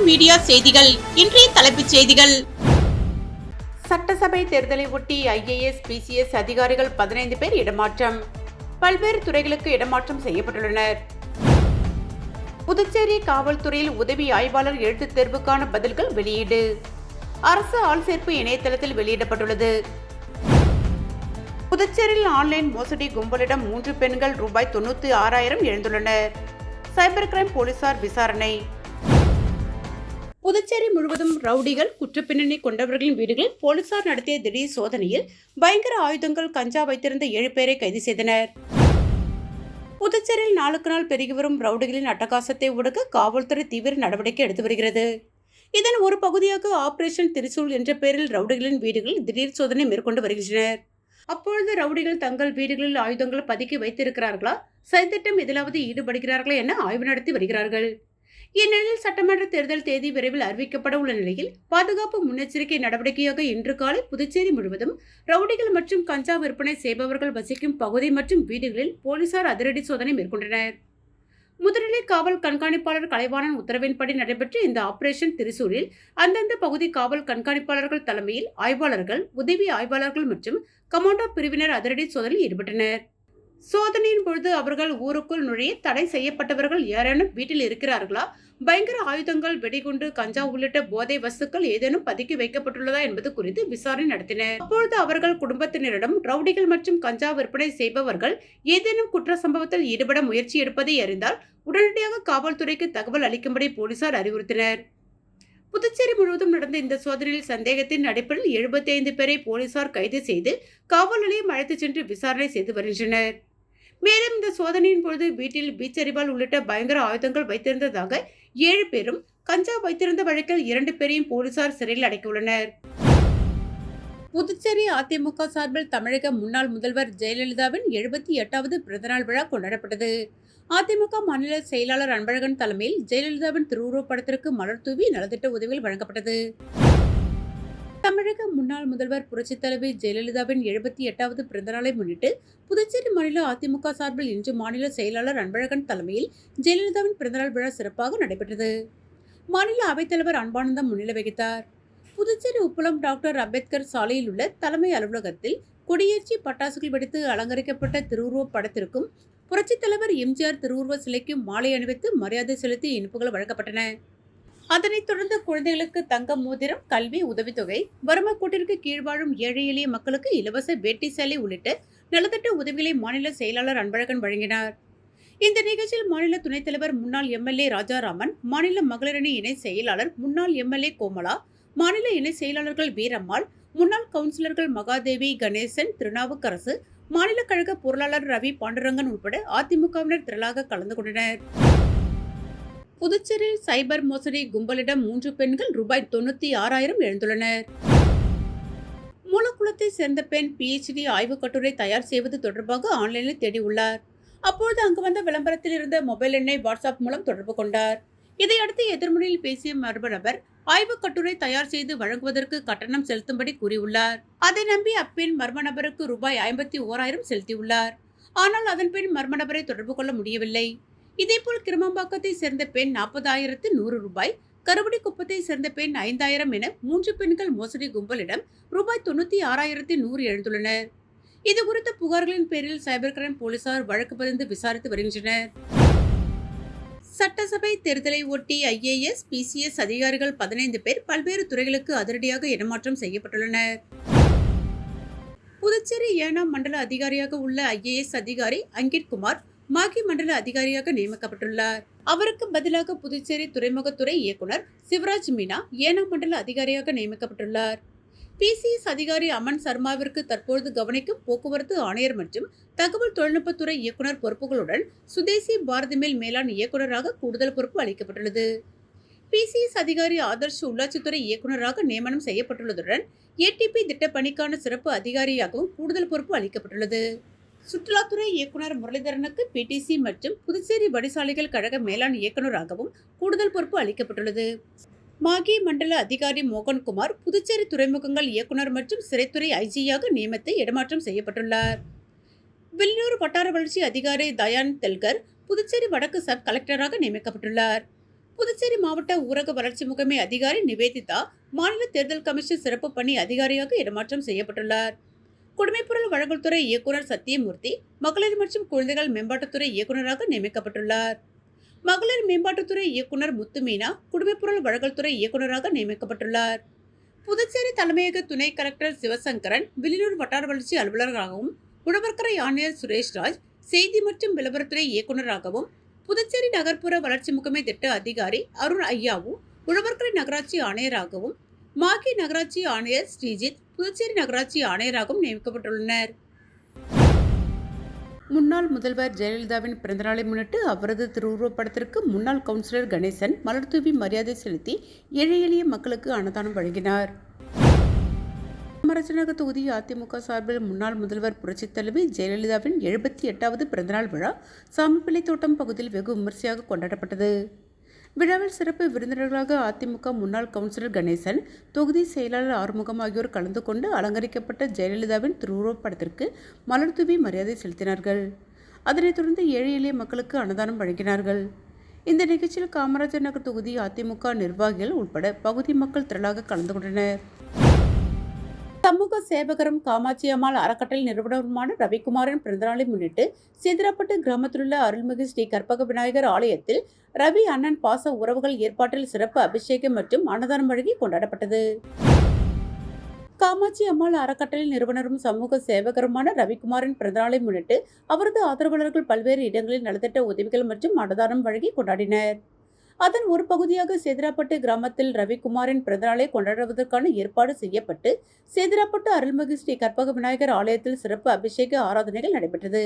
Media செய்திகள். இன்றைய தலைப்புச் செய்திகள். சட்டசபை தேர்தலை ஒட்டி IAS, PCS அதிகாரிகள் 15 பேர் இடமாற்றம். பல்வேறு துறைகளுக்கு இடமாற்றம் செய்யப்பட்டுள்ளனர். புதுச்சேரி காவல்துறையில் உதவி ஆய்வாளர் எழுத்துத் தேர்வுக்கான பதில்கள் வெளியீடு. அரசு ஆள்சேர்ப்பு இணையதளத்தில் வெளியிடப்பட்டுள்ளது. புதுச்சேரியில் ஆன்லைன் மோசடி கும்பலிடம் 3 பெண்கள் ரூபாய் 96,000 இழந்துள்ளனர். சைபர் கிரைம் போலீசார் விசாரணை. புதுச்சேரி முழுவதும் ரவுடிகள், குற்றப்பின்னணி கொண்டவர்களின் வீடுகளில் போலீசார் நடத்திய திடீர் சோதனையில் பயங்கர ஆயுதங்கள், கஞ்சா வைத்திருந்த 7 பேரை கைது செய்தனர். புதுச்சேரியில் நாளுக்கு நாள் பெருகி வரும் ரவுடிகளின் அட்டகாசத்தை ஒடுக்க காவல்துறை தீவிர நடவடிக்கை எடுத்து வருகிறது. இதன் ஒரு பகுதியாக ஆபரேஷன் திரிசூல் என்ற பெயரில் ரவுடிகளின் வீடுகளில் திடீர் சோதனை மேற்கொண்டு வருகின்றனர். அப்பொழுது ரவுடிகள் தங்கள் வீடுகளில் ஆயுதங்கள் பதுக்கி வைத்திருக்கிறார்களா, சதித்திட்டம் எதிலாவது ஈடுபடுகிறார்களா என ஆய்வு நடத்தி வருகிறார்கள். இந்நிலையில் சட்டமன்ற தேர்தல் தேதி விரைவில் அறிவிக்கப்பட உள்ள நிலையில் பாதுகாப்பு முன்னெச்சரிக்கை நடவடிக்கையாக இன்று காலை புதுச்சேரி முழுவதும் ரவுடிகள் மற்றும் கஞ்சா விற்பனை செய்பவர்கள் வசிக்கும் பகுதி மற்றும் வீடுகளில் போலீசார் அதிரடி சோதனை மேற்கொண்டனர். முதுநிலை காவல் கண்காணிப்பாளர் கலைவாணன் உத்தரவின்படி நடைபெற்ற இந்த ஆபரேஷன் திரிசூலில் அந்தந்த பகுதி காவல் கண்காணிப்பாளர்கள் தலைமையில் ஆய்வாளர்கள், உதவி ஆய்வாளர்கள் மற்றும் கமாண்டோ பிரிவினர் அதிரடி சோதனையில் ஈடுபட்டனர். சோதனையின் பொழுது அவர்கள் ஊருக்குள் நுழைய தடை செய்யப்பட்டவர்கள் யாரேனும் வீட்டில் இருக்கிறார்களா, பயங்கர ஆயுதங்கள், வெடிகுண்டு, கஞ்சா உள்ளிட்ட போதை வஸ்துக்கள் ஏதேனும் பதுக்கி வைக்கப்பட்டுள்ளதா என்பது குறித்து விசாரணை நடத்தினர். அப்பொழுது அவர்கள் குடும்பத்தினரிடம் ரவுடிகள் மற்றும் கஞ்சா விற்பனை செய்பவர்கள் ஏதேனும் குற்ற சம்பவத்தில் ஈடுபட முயற்சி எடுப்பதை அறிந்தால் உடனடியாக காவல்துறைக்கு தகவல் அளிக்கும்படி போலீசார் அறிவுறுத்தினர். புதுச்சேரி முழுவதும் நடந்த இந்த சோதனையில் சந்தேகத்தின் அடிப்படையில் 75 பேரை போலீசார் கைது செய்து காவல் நிலையம் அழைத்துச் சென்று விசாரணை செய்து வருகின்றனர். மேலும் இந்த சோதனையின் பொழுது வீட்டில் பீச்சரிவால் உள்ளிட்ட பயங்கர ஆயுதங்கள் வைத்திருந்ததாக 7 பேரும், கஞ்சா வைத்திருந்த வழக்கில் 2 பேரையும் போலீசார் சிறையில் அடைக்கவுள்ளனர். புதுச்சேரி அதிமுக சார்பில் தமிழக முன்னாள் முதல்வர் ஜெயலலிதாவின் 78வது பிறந்தநாள் விழா கொண்டாடப்பட்டது. அதிமுக மாநில செயலாளர் அன்பழகன் தலைமையில் ஜெயலலிதாவின் திருவுருவப் படத்திற்கு மலர் தூவி நலத்திட்ட உதவிகள் வழங்கப்பட்டது. தமிழக முன்னாள் முதல்வர் புரட்சித் தலைவி ஜெயலலிதாவின் 78வது பிறந்தநாளை முன்னிட்டு புதுச்சேரி மாநில அதிமுக சார்பில் இன்று மாநில செயலாளர் அன்பழகன் தலைமையில் ஜெயலலிதாவின் பிறந்தநாள் விழா சிறப்பாக நடைபெற்றது. மாநில அவைத்தலைவர் அன்பானந்தம் முன்னிலை வகித்தார். புதுச்சேரி உப்பளம் டாக்டர் அம்பேத்கர் சாலையில் உள்ள தலைமை அலுவலகத்தில் கொடியேற்றி பட்டாசுகள் வெடித்து அலங்கரிக்கப்பட்ட திருவுருவப் படத்திற்கும் புரட்சித் தலைவர் எம்ஜிஆர் திருவுருவ சிலைக்கும் மாலை அணிவித்து மரியாதை செலுத்தி இனிப்புகள் வழங்கப்பட்டன. அதனைத் தொடர்ந்து குழந்தைகளுக்கு தங்க மோதிரம், கல்வி உதவித்தொகை, வறுமை கோட்டிற்கு கீழ் வாழும் ஏழை எளிய மக்களுக்கு இலவச வேட்டி சேலை உள்ளிட்ட நலத்திட்ட உதவிகளை மாநில செயலாளர் அன்பழகன் வழங்கினார். இந்த நிகழ்ச்சியில் மாநில துணைத் தலைவர் முன்னாள் MLA ராஜாராமன், மாநில மகளிரணி இணை செயலாளர் முன்னாள் MLA கோமலா, மாநில இணை செயலாளர்கள் வீரம்மாள், முன்னாள் கவுன்சிலர்கள் மகாதேவி, கணேசன், திருநாவுக்கரசு, மாநில கழக பொருளாளர் ரவி பாண்டுரங்கன் உட்பட அதிமுகவினர் திரளாக கலந்து கொண்டனர். புதுச்சேரியில் சைபர் மோசடி கும்பலிடம் 3 பெண்கள் ரூபாய் 96,000 இழந்துள்ளனர். மூலக்குளத்தை சேர்ந்த பெண் PhD ஆய்வு கட்டுரை தயார் செய்வது தொடர்பாக ஆன்லைனில் தேடியுள்ளார். அப்பொழுது அங்கு வந்த விளம்பரத்தில் இருந்த மொபைல் எண்ணை வாட்ஸ்அப் மூலம் தொடர்பு கொண்டார். இதையடுத்து எதிர்முனையில் பேசிய மர்ம நபர் ஆய்வு கட்டுரை தயார் செய்து வழங்குவதற்கு கட்டணம் செலுத்தும்படி கூறியுள்ளார். அதை நம்பி அப்பெண் மர்ம நபருக்கு ரூபாய் 51,000 செலுத்தியுள்ளார். ஆனால் அதன் பின் மர்ம நபரை தொடர்பு கொள்ள முடியவில்லை. இதேபோல் கிருமம்பாக்கத்தை சேர்ந்த பெண் 40,100 ரூபாய், கருவடி குப்பத்தை சேர்ந்த பெண் 5,000 என 3 பெண்கள் மோசடி கும்பலிடம் ரூபாய் 96,100 இழந்துள்ளனர். இதுகுறித்த புகார்களின் பேரில் சைபர் கிரைம் போலீசார் வழக்கு பதிந்து விசாரித்து வருகின்றனர். சட்டசபை தேர்தலை ஒட்டி IAS, PCS அதிகாரிகள் 15 பேர் பல்வேறு துறைகளுக்கு அதிரடியாக இடமாற்றம் செய்யப்பட்டுள்ளனர். புதுச்சேரி 7ஆம் மண்டல அதிகாரியாக உள்ள IAS அதிகாரி அங்கிட் குமார் மாகி மண்டல அதிகாரியாக நியமிக்கப்பட்டுள்ளார். அவருக்கு பதிலாக புதுச்சேரி துறைமுகத்துறை இயக்குனர் சிவராஜ் மீனா 7ஆம் மண்டல அதிகாரியாக நியமிக்கப்பட்டுள்ளார். PCS அதிகாரி அமன் சர்மாவிற்கு தற்போது கவனிக்கும் போக்குவரத்து ஆணையர் மற்றும் தகவல் தொழில்நுட்பத்துறை இயக்குனர் பொறுப்புகளுடன் சுதேசி பாரதி மேல் மேலாண் இயக்குநராக கூடுதல் பொறுப்பு அளிக்கப்பட்டுள்ளது. PCS அதிகாரி ஆதர்ஷ் உள்ளாட்சித்துறை இயக்குநராக நியமனம் செய்யப்பட்டுள்ளதுடன் ATP திட்ட பணிக்கான சிறப்பு அதிகாரியாகவும் கூடுதல் பொறுப்பு அளிக்கப்பட்டுள்ளது. சுற்றுலாத்துறை இயக்குனர் முரளிதரனுக்கு PTC மற்றும் புதுச்சேரி வடிசாலைகள் கழக மேலாண் இயக்குநராகவும் கூடுதல் பொறுப்பு அளிக்கப்பட்டுள்ளது. மாகி மண்டல அதிகாரி மோகன்குமார் புதுச்சேரி துறைமுகங்கள் இயக்குனர் மற்றும் சிறைத்துறை IGயாக நியமித்து இடமாற்றம் செய்யப்பட்டுள்ளார். வில்லியூர் வட்டார வளர்ச்சி அதிகாரி தயான் தெல்கர் புதுச்சேரி வடக்கு சப் கலெக்டராக நியமிக்கப்பட்டுள்ளார். புதுச்சேரி மாவட்ட ஊரக வளர்ச்சி முகமை அதிகாரி நிவேதிதா மாநில தேர்தல் கமிஷன் சிறப்பு பணி அதிகாரியாக இடமாற்றம் செய்யப்பட்டுள்ளார். குடிமைப்பொருள் வழங்கல் துறை இயக்குநர் சத்தியமூர்த்தி மகளிர் மற்றும் குழந்தைகள் மேம்பாட்டுத்துறை இயக்குநராக நியமிக்கப்பட்டுள்ளார். மகளிர் மேம்பாட்டுத்துறை இயக்குநர் முத்துமீனா குடிமைப்பொருள் வழங்கல் துறை இயக்குநராக நியமிக்கப்பட்டுள்ளார். புதுச்சேரி தலைமையக துணை கலெக்டர் சிவசங்கரன் வில்லியனூர் வட்டார வளர்ச்சி அலுவலராகவும், உழவர்கரை ஆணையர் சுரேஷ்ராஜ் செய்தி மற்றும் விளம்பரத்துறை இயக்குநராகவும், புதுச்சேரி நகர்ப்புற வளர்ச்சி முகமை திட்ட அதிகாரி அருண் ஐயாவும் உழவர்கரை நகராட்சி ஆணையராகவும், மாகி நகராட்சி ஆணையர் ஸ்ரீஜித் புதுச்சேரி நகராட்சி ஆணையராகவும் நியமிக்கப்பட்டுள்ளனர். முன்னாள் முதல்வர் ஜெயலலிதாவின் பிறந்தநாளை முன்னிட்டு அவரது திருவுருவப்படத்திற்கு முன்னாள் கவுன்சிலர் கணேசன் மலர்தூவி மரியாதை செலுத்தி ஏழை எளிய மக்களுக்கு அன்னதானம் வழங்கினார். காமராஜநகர் தொகுதி அதிமுக சார்பில் முன்னாள் முதல்வர் புரட்சித் தலைவி ஜெயலலிதாவின் 78வது பிறந்தநாள் விழா சாமிப்பிள்ளை தோட்டம் பகுதியில் வெகு விமர்சையாக கொண்டாடப்பட்டது. விழாவில் சிறப்பு விருந்தினர்களாக அதிமுக முன்னாள் கவுன்சிலர் கணேசன், தொகுதி செயலாளர் ஆறுமுகம் ஆகியோர் கலந்து கொண்டு அலங்கரிக்கப்பட்ட ஜெயலலிதாவின் திருவுருவப்படத்திற்கு மலர்தூவி மரியாதை செலுத்தினார்கள். அதனைத் தொடர்ந்து ஏழை எளிய மக்களுக்கு அன்னதானம் வழங்கினார்கள். இந்த நிகழ்ச்சியில் காமராஜர் நகர் தொகுதி அதிமுக நிர்வாகிகள் உட்பட பகுதி மக்கள் திரளாக கலந்து கொண்டனர். சமூக சேவகரும் காமாட்சி அம்மாள் அறக்கட்டளை நிறுவனருமான ரவிக்குமாரின் பிறந்தநாளை முன்னிட்டு சேதராப்பட்டு கிராமத்திலுள்ள அருள்மிகு ஸ்ரீ கற்பக விநாயகர் ஆலயத்தில் ரவி அண்ணன் பாச உறவுகள் ஏற்பாட்டில் சிறப்பு அபிஷேகம் மற்றும் அன்னதானம் வழங்கி கொண்டாடப்பட்டது. காமாட்சி அம்மாள் அறக்கட்டளை நிறுவனரும் சமூக சேவகருமான ரவிக்குமாரின் பிறந்தநாளை முன்னிட்டு அவரது ஆதரவாளர்கள் பல்வேறு இடங்களில் நலத்திட்ட உதவிகள் மற்றும் அன்னதானம் வழங்கி கொண்டாடினர். அதன் ஒரு பகுதியாக சேதராப்பட்டு கிராமத்தில் ரவிக்குமாரின் பிறந்தநாளை கொண்டாடுவதற்கான ஏற்பாடு செய்யப்பட்டு சேதராப்பட்டு அருள்மிகு ஸ்ரீ கற்பக விநாயகர் ஆலயத்தில் சிறப்பு அபிஷேக ஆராதனைகள் நடைபெற்றது.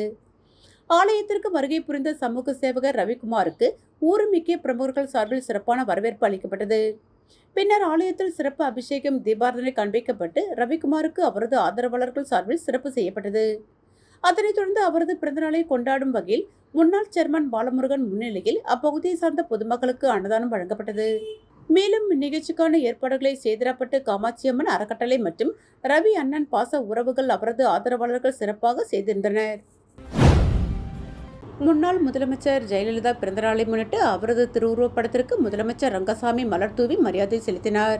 ஆலயத்திற்கு வருகை புரிந்த சமூக சேவகர் ரவிக்குமாருக்கு ஊர் முக்கிய பிரமுகர்கள் சார்பில் சிறப்பான வரவேற்பு அளிக்கப்பட்டது. பின்னர் ஆலயத்தில் சிறப்பு அபிஷேகம் தீபாராதனை காண்பிக்கப்பட்டு ரவிக்குமாருக்கு அவரது ஆதரவாளர்கள் சார்பில் சிறப்பு செய்யப்பட்டது. அதனைத் தொடர்ந்து அவரது பிறந்தநாளை கொண்டாடும் வகையில் முன்னாள் சேர்மன் பாலமுருகன் முன்னிலையில் அப்பகுதியை சார்ந்த பொதுமக்களுக்கு அன்னதானம் வழங்கப்பட்டது. மேலும் இந்நிகழ்ச்சிக்கான ஏற்பாடுகளை சேதராப்பட்டு காமாட்சியம்மன் அறக்கட்டளை மற்றும் ரவி அண்ணன் பாச உறவுகள் அவரது ஆதரவாளர்கள் சிறப்பாக செய்திருந்தனர். முன்னாள் முதலமைச்சர் ஜெயலலிதா பிறந்தநாளை முன்னிட்டு அவரது திருவுருவப்படத்திற்கு முதலமைச்சர் ரங்கசாமி மலர்தூவி மரியாதை செலுத்தினார்.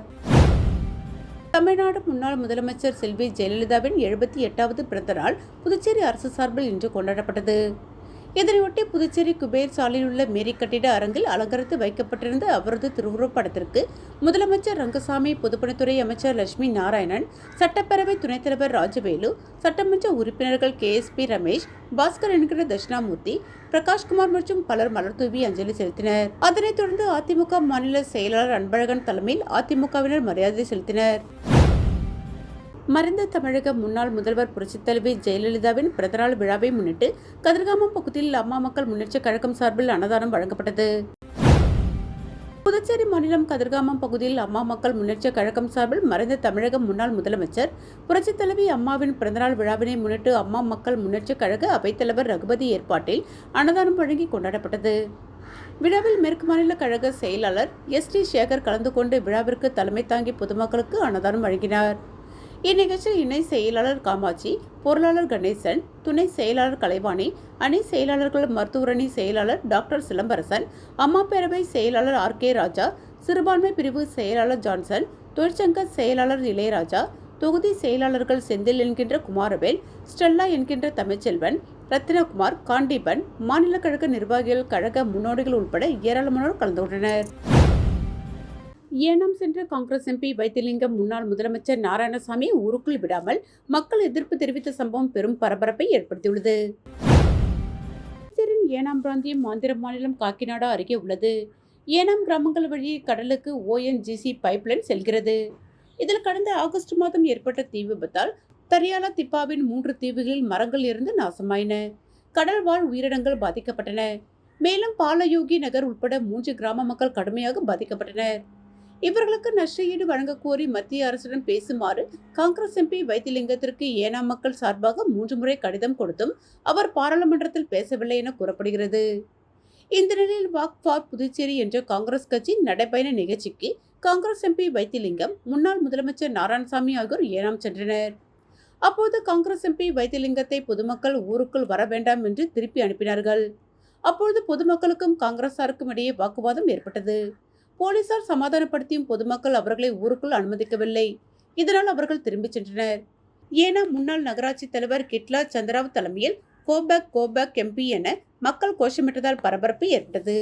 தமிழ்நாடு முன்னாள் முதலமைச்சர் செல்வி ஜெயலலிதாவின் 78வது பிறந்தநாள் புதுச்சேரி அரசு சார்பில் இன்று கொண்டாடப்பட்டது. இதனையொட்டி புதுச்சேரி குபேர் சாலையில் உள்ள மேரி கட்டிட அரங்கில் அலங்கரித்து வைக்கப்பட்டிருந்த அவரது திருவுருவப்படத்திற்கு முதலமைச்சர் ரங்கசாமி, பொதுப்பணித்துறை அமைச்சர் லட்சுமி நாராயணன், சட்டப்பேரவை துணைத் தலைவர் ராஜவேலு, சட்டமன்ற உறுப்பினர்கள் KSP ரமேஷ், பாஸ்கர் என்கிற தட்சிணாமூர்த்தி, பிரகாஷ்குமார் மற்றும் பலர் மலர்தூவி அஞ்சலி செலுத்தினர். அதனைத் தொடர்ந்து அதிமுக மாநில செயலாளர் அன்பழகன் தலைமையில் அதிமுகவினர் மரியாதை செலுத்தினர். மறைந்த தமிழக முன்னாள் முதல்வர் புரட்சித் தலைவி ஜெயலலிதாவின் பிறந்தநாள் விழாவை முன்னிட்டு கதிர்காமம் பகுதியில் அம்மா மக்கள் முன்னேற்ற கழகம் சார்பில் அன்னதானம் வழங்கப்பட்டது. புதுச்சேரி மாநிலம் கதிர்காமம் பகுதியில் அம்மா மக்கள் முன்னேற்ற கழகம் சார்பில் மறைந்த தமிழக முன்னாள் முதலமைச்சர் புரட்சித் தலைவி அம்மாவின் பிறந்தநாள் விழாவினை முன்னிட்டு அம்மா மக்கள் முன்னேற்ற கழக அவைத்தலைவர் ரகுபதி ஏற்பாட்டில் அன்னதானம் வழங்கி கொண்டாடப்பட்டது. விழாவில் மேற்கு மாநில கழக செயலாளர் ST சேகர் கலந்து கொண்டு விழாவிற்கு தலைமை தாங்கி பொதுமக்களுக்கு அன்னதானம் வழங்கினார். இந்நிகழ்ச்சியில் இணை செயலாளர் காமாட்சி, பொருளாளர் கணேசன், துணை செயலாளர் கலைவாணி, அணி செயலாளர்கள் மருத்துவர் அணி செயலாளர் டாக்டர் சிலம்பரசன், அம்மா பேரவை செயலாளர் RK ராஜா, சிறுபான்மை பிரிவு செயலாளர் ஜான்சன், தொழிற்சங்க செயலாளர் இளையராஜா, தொகுதி செயலாளர்கள் செந்தில் என்கின்ற குமாரவேல், ஸ்டெல்லா என்கின்ற தமிழ்ச்செல்வன், ரத்தினகுமார், காண்டீபன், மாநில கழக நிர்வாகிகள், கழக முன்னோடிகள் உட்பட ஏராளமானோர் கலந்து கொண்டனர். ஏனாம் சென்ற காங்கிரஸ் MP வைத்திலிங்கம் முன்னாள் முதலமைச்சர் நாராயணசாமி ஊருக்குள் விடாமல் மக்கள் எதிர்ப்பு தெரிவித்த சம்பவம் பெரும் பரபரப்பை ஏற்படுத்தியுள்ளது. ஏனாம் பிராந்தியம் ஆந்திர மாநிலம் காக்கிநாடா அருகே உள்ளது. ஏனாம் கிராமங்கள் வழி கடலுக்கு ONGC பைப்லைன் செல்கிறது. இதில் கடந்த ஆகஸ்ட் மாதம் ஏற்பட்ட தீ விபத்தால் தரியாலா திப்பாவின் 3 தீவுகளில் மரங்கள் இருந்து நாசமாயின. கடல் வாழ் உயிரினங்கள் பாதிக்கப்பட்டன. மேலும் பாலயோகி நகர் உட்பட 3 கிராம மக்கள் கடுமையாக பாதிக்கப்பட்டனர். இவர்களுக்கு நஷ்டஈடு வழங்க கோரி மத்திய அரசுடன் பேசுமாறு காங்கிரஸ் MP வைத்திலிங்கத்திற்கு ஏனாம் மக்கள் சார்பாக 3 முறை கடிதம் கொடுத்தும் அவர் பாராளுமன்றத்தில் பேசவில்லை என கூறப்படுகிறது. இந்த நிலையில் வாக் ஃபார் புதுச்சேரி என்ற காங்கிரஸ் கட்சி நடைபயண நிகழ்ச்சிக்கு காங்கிரஸ் MP வைத்திலிங்கம், முன்னாள் முதலமைச்சர் நாராயணசாமி ஆகியோர் ஏனாம் சென்றனர். அப்போது காங்கிரஸ் MP வைத்திலிங்கத்தை பொதுமக்கள் ஊருக்குள் வர வேண்டாம் என்று திருப்பி அனுப்பினார்கள். அப்பொழுது பொதுமக்களுக்கும் காங்கிரசாருக்கும் இடையே வாக்குவாதம் ஏற்பட்டது. போலீசார் சமாதானப்படுத்தியும் பொதுமக்கள் அவர்களை ஊருக்குள் அனுமதிக்கவில்லை. இதனால் அவர்கள் திரும்பிச் சென்றனர். ஏனா முன்னாள் நகராட்சி தலைவர் கிட்லா சந்திராவ் தலைமையில் கோபேக் எம்பி என மக்கள் கோஷமிட்டதால் பரபரப்பு ஏற்பட்டது.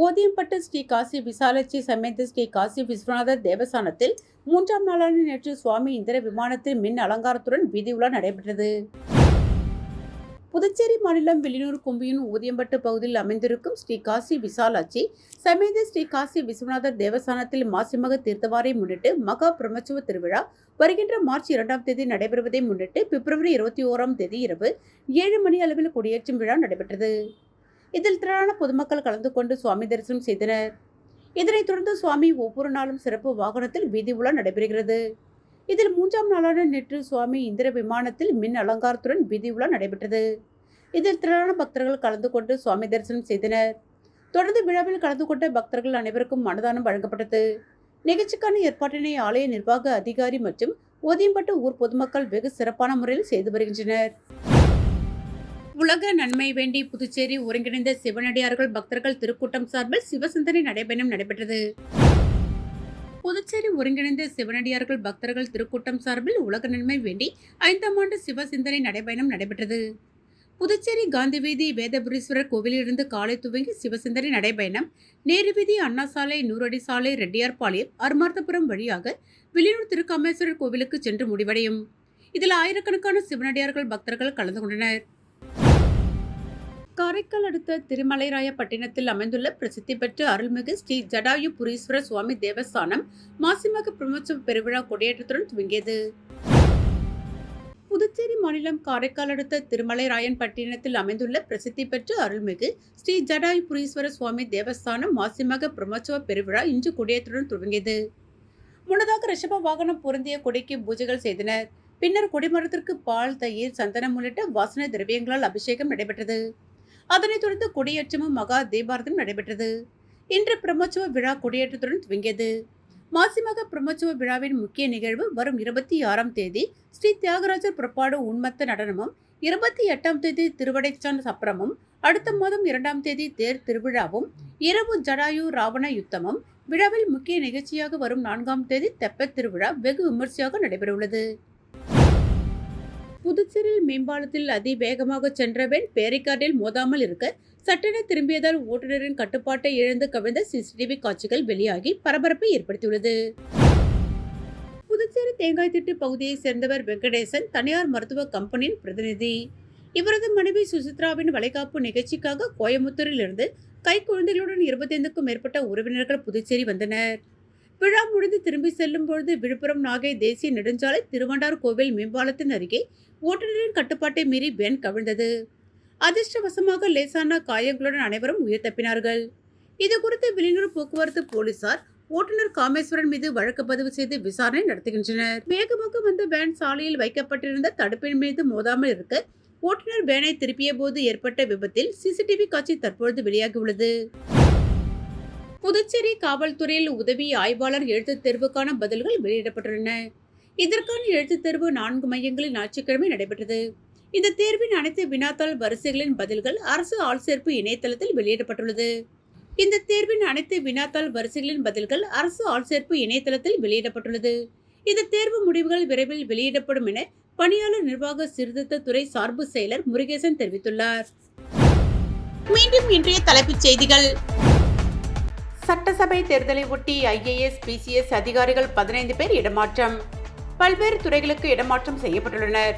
ஓதியம்பட்டு ஸ்ரீ காசி விசாலாட்சி சமேத ஸ்ரீ காசி விஸ்வநாதர் தேவஸ்தானத்தில் 3ஆம் நாளான நேற்று சுவாமி இந்திர விமானத்தில் மின் அலங்காரத்துடன் வீதி உலா நடைபெற்றது. புதுச்சேரி மாநிலம் வில்லியனூர் கொம்பியூன் ஊதியம்பட்டு பகுதியில் அமைந்திருக்கும் ஸ்ரீ காசி விசாலாட்சி சமேத ஸ்ரீ காசி விஸ்வநாதர் தேவஸ்தானத்தில் மாசிமக தீர்த்தவாரை முன்னிட்டு மகா பிரம்மோற்சவ திருவிழா வருகின்ற மார்ச் 2ஆம் தேதி நடைபெறுவதை முன்னிட்டு பிப்ரவரி 21ஆம் தேதி இரவு 7 மணி அளவில் கொடியேற்றும் விழா நடைபெற்றது. இதில் திரளான பொதுமக்கள் கலந்து கொண்டு சுவாமி தரிசனம் செய்தனர். இதனைத் தொடர்ந்து சுவாமி ஒவ்வொரு நாளும் சிறப்பு வாகனத்தில் வீதி உலா நடைபெறுகிறது. இதில் 3ஆம் நாளான நேற்று சுவாமி இந்திர விமானத்தில் மின் அலங்காரத்துடன் வீதி உலா நடைபெற்றது. இதில் திரளான பக்தர்கள் கலந்து கொண்டு சுவாமி தரிசனம் செய்தனர். தொடர்ந்து விழாவில் கலந்து கொண்ட பக்தர்கள் அனைவருக்கும் அன்னதானம் வழங்கப்பட்டது. நிகழ்ச்சிக்கான ஏற்பாட்டினை ஆலய நிர்வாக அதிகாரி மற்றும் ஓதியம்பட்டு ஊர் பொதுமக்கள் வெகு சிறப்பான முறையில் செய்து வருகின்றனர். உலக நன்மை வேண்டி புதுச்சேரி ஒருங்கிணைந்த சிவனடியார்கள் பக்தர்கள் திருக்கூட்டம் சார்பில் சிவசிந்தனை நடைபயணம் நடைபெற்றது. புதுச்சேரி ஒருங்கிணைந்த சிவனடியார்கள் பக்தர்கள் திருக்கூட்டம் சார்பில் உலக நன்மை வேண்டி 5ஆம் ஆண்டு சிவசிந்தனை நடைபயணம் நடைபெற்றது. புதுச்சேரி காந்தி வீதி வேதபுரீஸ்வரர் கோவிலிலிருந்து காலை துவங்கி சிவசிந்தனை நடைபயணம் நேரு வீதி, அண்ணா சாலை, நூறடி சாலை, ரெட்டியார்பாளையம், அருமார்த்தபுரம் வழியாக வில்லியனூர் திருக்காமேஸ்வரர் கோவிலுக்கு சென்று முடிவடையும். இதில் ஆயிரக்கணக்கான சிவனடியார்கள் பக்தர்கள் கலந்து கொண்டனர். காரைக்கால் அடுத்த திருமலைராயப்பட்டினத்தில் அமைந்துள்ள பிரசித்தி பெற்ற அருள்மிகு ஸ்ரீ ஜடாயுபுரீஸ்வரர் சுவாமி தேவஸ்தானம் மாசிமக பிரம்மோற்சவ பெருவிழா கொடியேற்றத்துடன் துவங்கியது. புதுச்சேரி மாநிலம் காரைக்கால் அடுத்த திருமலைராயன்பட்டினத்தில் அமைந்துள்ள பிரசித்தி பெற்ற அருள்மிகு ஸ்ரீ ஜடாயுபுரீஸ்வரர் சுவாமி தேவஸ்தானம் மாசிமக பிரம்மோற்சவ பெருவிழா இன்று கொடியேற்றத்துடன் துவங்கியது. முன்னதாக ரிஷப வாகனம் பொருந்திய கொடிக்கு பூஜைகள் செய்தனர். பின்னர் கொடிமரத்திற்கு பால், தயிர், சந்தனம் உள்ளிட்ட வாசனை திரவியங்களால் அபிஷேகம் நடைபெற்றது. அதனைத் தொடர்ந்து கொடியேற்றமும் மகா தீபாரதமும் நடைபெற்றது. இன்று பிரம்மோற்சவ விழா கொடியேற்றத்துடன் துவங்கியது. மாசிமக பிரம்மோற்சவ விழாவின் முக்கிய நிகழ்வு வரும் 26ஆம் தேதி ஸ்ரீ தியாகராஜர் புறப்பாடு உன்மத்த நடனமும், 28ஆம் தேதி திருவடைச்சான் சப்பரமும், அடுத்த மாதம் 2ஆம் தேதி தேர் திருவிழாவும், இரவு ஜடாயு ராவண யுத்தமும், விழாவில் முக்கிய நிகழ்ச்சியாக வரும் 4ஆம் தேதி தெப்பத் திருவிழா வெகு விமர்சையாக நடைபெறவுள்ளது. புதுச்சேரியில் மேம்பாலத்தில் அதிவேகமாக சென்ற வேன் பேரிகார்டில் மோதாமல் இருக்க சட்டென திரும்பியதால் ஓட்டுநரின் கட்டுப்பாட்டை இழந்து கவிழ்ந்த சிசிடிவி காட்சிகள் வெளியாகி பரபரப்பை ஏற்படுத்தியுள்ளது. புதுச்சேரி தேங்காய்திட்டு பகுதியை சேர்ந்தவர் வெங்கடேசன் தனியார் மருத்துவ கம்பெனியின் பிரதிநிதி. இவரது மனைவி சுசித்ராவின் வளைகாப்பு நிகழ்ச்சிக்காக கோயம்புத்தூரில் இருந்து கைக்குழந்தைகளுடன் 25க்கும் மேற்பட்ட உறவினர்கள் புதுச்சேரி வந்தனர். விழா முடிந்து திரும்பி செல்லும் பொழுது விழுப்புரம் நாகை தேசிய நெடுஞ்சாலை திருவண்டார் கோவில் மேம்பாலத்தின் அருகே ஓட்டுநரின் கட்டுப்பாட்டை மீறி வேன் கவிழ்ந்தது. அதிர்ஷ்டவசமாக லேசான காயங்களுடன் அனைவரும் உயிர் தப்பினார்கள். இதுகுறித்து வில்லியனூர் போக்குவரத்து போலீசார் ஓட்டுநர் காமேஸ்வரன் மீது வழக்கு பதிவு செய்து விசாரணை நடத்துகின்றனர். வேகமாக வந்த வேன் சாலையில் வைக்கப்பட்டிருந்த தடுப்பின் மீது மோதாமல் இருக்க ஓட்டுநர் வேனை திருப்பிய போது ஏற்பட்ட விபத்தில் சிசிடிவி காட்சி தற்பொழுது வெளியாகியுள்ளது. புதுச்சேரி காவல்துறையில் உதவி ஆய்வாளர் எழுத்துத் தேர்வுக்கான பதில்கள் வெளியிடப்பட்டுள்ளன. இதற்கான எழுத்துத் தேர்வு 4 மையங்களில் ஞாயிற்றுக்கிழமை நடைபெற்றது. இந்த தேர்வின் அனைத்து வினாத்தாள் வரிசைகளின் பதில்கள் அரசு ஆள்சேர்ப்பு இணையதளத்தில் வெளியிடப்பட்டுள்ளது. இந்த தேர்வின் அனைத்து வினாத்தாள் வரிசைகளின் பதில்கள் அரசு ஆள்சேர்ப்பு இணையதளத்தில் வெளியிடப்பட்டுள்ளது. இந்த தேர்வு முடிவுகள் விரைவில் வெளியிடப்படும் என பணியாளர் நிர்வாக சீர்திருத்த துறை சார்பு செயலர் முருகேசன் தெரிவித்துள்ளார். மீண்டும் இன்றைய தலைப்புச் செய்திகள். சட்டசபை தேர்தலை ஒட்டி IAS, PCS அதிகாரிகள் 15 பேர் இடமாற்றம். பல்வேறு துறைகளுக்கு இடமாற்றம் செய்யப்பட்டுள்ளனர்.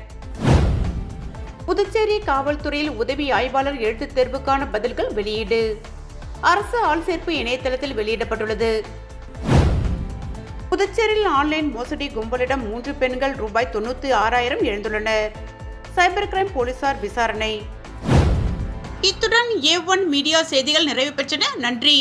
புதுச்சேரி காவல்துறையில் உதவி ஆய்வாளர் எழுத்துத் தேர்வுக்கான பதில்கள் வெளியீடு அரசு ஆள்சேர்ப்பு இணையதளத்தில் வெளியிடப்பட்டுள்ளது. புதுச்சேரியில் ஆன்லைன் மோசடி கும்பலிடம் 3 பெண்கள் ரூபாய் 96,000 இழந்துள்ளனர். சைபர் கிரைம் போலீசார் விசாரணை. இத்துடன் A1 மீடியா செய்திகள் நிறைவு பெற்றன. நன்றி.